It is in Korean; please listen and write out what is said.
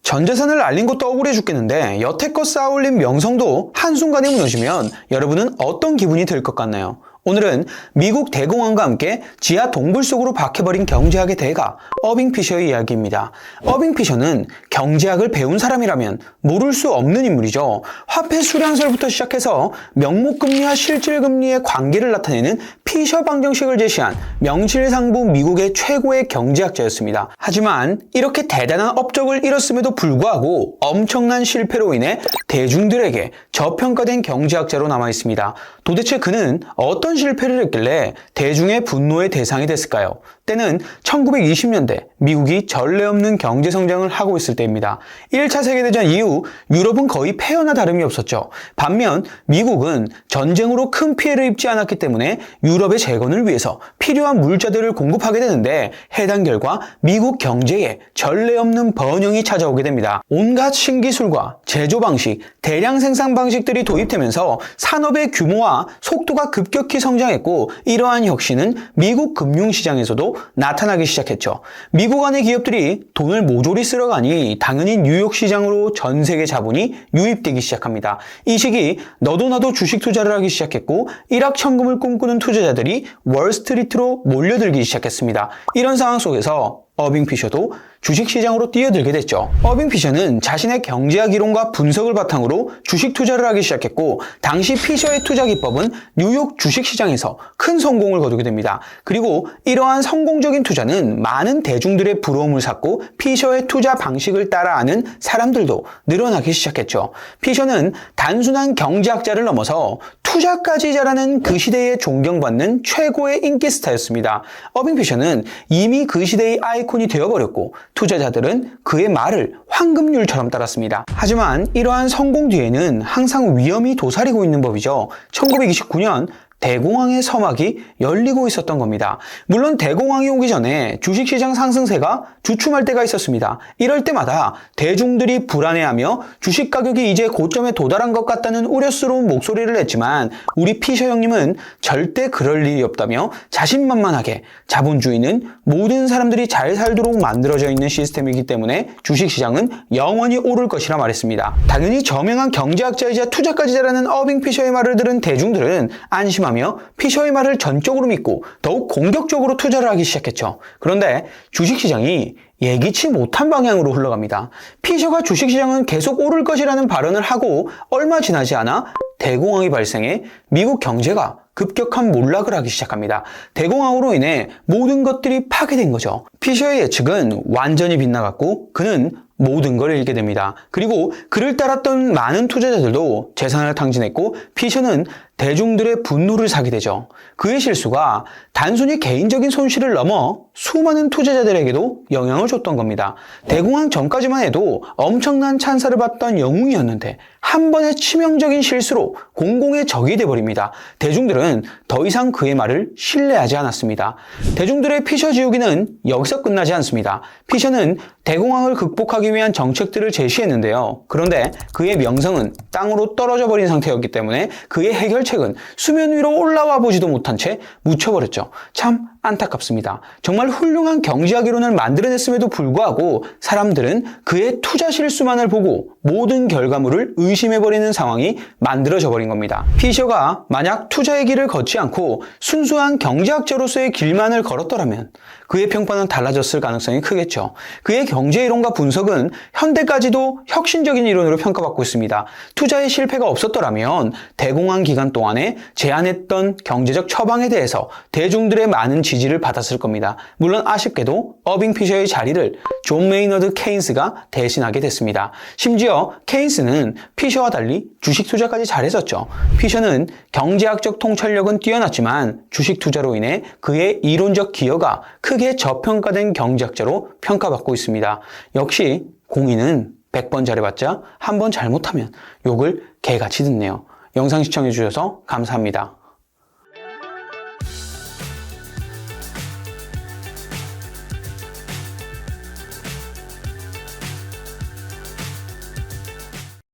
전 재산을 날린 것도 억울해 죽겠는데 여태껏 쌓아올린 명성도 한순간에 무너지면 여러분은 어떤 기분이 들 것 같나요? 오늘은 미국 대공황과 함께 지하 동굴 속으로 박혀버린 경제학의 대가 어빙 피셔의 이야기입니다. 어빙 피셔는 경제학을 배운 사람이라면 모를 수 없는 인물이죠. 화폐 수량설부터 시작해서 명목금리와 실질금리의 관계를 나타내는 피셔 방정식을 제시한 명실상부 미국의 최고의 경제학자였습니다. 하지만 이렇게 대단한 업적을 이뤘음에도 불구하고 엄청난 실패로 인해 대중들에게 저평가된 경제학자로 남아있습니다. 도대체 그는 어떤 실패를 했길래 대중의 분노의 대상이 됐을까요? 때는 1920년대 미국이 전례 없는 경제 성장을 하고 있을 때입니다. 1차 세계대전 이후 유럽은 거의 폐허나 다름이 없었죠. 반면 미국은 전쟁으로 큰 피해를 입지 않았기 때문에 유럽의 재건을 위해서 필요한 물자들을 공급하게 되는데 해당 결과 미국 경제에 전례 없는 번영이 찾아오게 됩니다. 온갖 신기술과 제조 방식, 대량 생산 방식들이 도입되면서 산업의 규모와 속도가 급격히 성장했고 이러한 혁신은 미국 금융시장에서도 나타나기 시작했죠. 미국 안의 기업들이 돈을 모조리 쓸어가니 당연히 뉴욕 시장으로 전 세계 자본이 유입되기 시작합니다. 이 시기 너도 나도 주식 투자를 하기 시작했고 일확천금을 꿈꾸는 투자자들이 월스트리트로 몰려들기 시작했습니다. 이런 상황 속에서 어빙 피셔도 주식시장으로 뛰어들게 됐죠. 어빙 피셔는 자신의 경제학 이론과 분석을 바탕으로 주식 투자를 하기 시작했고 당시 피셔의 투자 기법은 뉴욕 주식시장에서 큰 성공을 거두게 됩니다. 그리고 이러한 성공적인 투자는 많은 대중들의 부러움을 샀고 피셔의 투자 방식을 따라하는 사람들도 늘어나기 시작했죠. 피셔는 단순한 경제학자를 넘어서 투자까지 잘하는 그 시대에 존경받는 최고의 인기 스타였습니다. 어빙 피셔는 이미 그 시대의 아이콘이 되어버렸고 투자자들은 그의 말을 황금률처럼 따랐습니다. 하지만 이러한 성공 뒤에는 항상 위험이 도사리고 있는 법이죠. 1929년 대공황의 서막이 열리고 있었던 겁니다. 물론 대공황이 오기 전에 주식시장 상승세가 주춤할 때가 있었습니다. 이럴 때마다 대중들이 불안해하며 주식 가격이 이제 고점에 도달한 것 같다는 우려스러운 목소리를 냈지만 우리 피셔 형님은 절대 그럴 일이 없다며 자신만만하게 자본주의는 모든 사람들이 잘 살도록 만들어져 있는 시스템이기 때문에 주식시장은 영원히 오를 것이라 말했습니다. 당연히 저명한 경제학자이자 투자까지 잘하는 어빙 피셔의 말을 들은 대중들은 안심하며 피셔의 말을 전적으로 믿고 더욱 공격적으로 투자를 하기 시작했죠. 그런데 주식시장이 예기치 못한 방향으로 흘러갑니다. 피셔가 주식시장은 계속 오를 것이라는 발언을 하고 얼마 지나지 않아 대공황이 발생해 미국 경제가 급격한 몰락을 하기 시작합니다. 대공황으로 인해 모든 것들이 파괴된 거죠. 피셔의 예측은 완전히 빗나갔고 그는 모든 걸 잃게 됩니다. 그리고 그를 따랐던 많은 투자자들도 재산을 탕진했고 피셔는 대중들의 분노를 사게 되죠. 그의 실수가 단순히 개인적인 손실을 넘어 수많은 투자자들에게도 영향을 줬던 겁니다. 대공황 전까지만 해도 엄청난 찬사를 받던 영웅이었는데 한 번의 치명적인 실수로 공공의 적이 돼버립니다. 대중들은 더 이상 그의 말을 신뢰하지 않았습니다. 대중들의 피셔 지우기는 여기서 끝나지 않습니다. 피셔는 대공황을 극복하기 위한 정책들을 제시했는데요. 그런데 그의 명성은 땅으로 떨어져 버린 상태였기 때문에 그의 해결책은 수면 위로 올라와 보지도 못한 채 묻혀버렸죠. 참 안타깝습니다. 정말 훌륭한 경제학 이론을 만들어냈음에도 불구하고 사람들은 그의 투자 실수만을 보고 모든 결과물을 의심해버리는 상황이 만들어져 버린 겁니다. 피셔가 만약 투자의 길을 걷지 않고 순수한 경제학자로서의 길만을 걸었더라면 그의 평판은 달라졌을 가능성이 크겠죠. 그의 경제 이론과 분석은 현대까지도 혁신적인 이론으로 평가받고 있습니다. 투자의 실패가 없었더라면 대공황 기간 동안에 제안했던 경제적 처방에 대해서 대중들의 많은 지지를 받았을 겁니다. 물론 아쉽게도 어빙 피셔의 자리를 존 메이너드 케인스가 대신하게 됐습니다. 심지어 케인스는 피셔와 달리 주식 투자까지 잘했었죠. 피셔는 경제학적 통찰력은 뛰어났지만 주식 투자로 인해 그의 이론적 기여가 크게 저평가된 경제학자로 평가받고 있습니다. 역시 공인은 100번 잘해봤자 한 번 잘못하면 욕을 개같이 듣네요. 영상 시청해주셔서 감사합니다.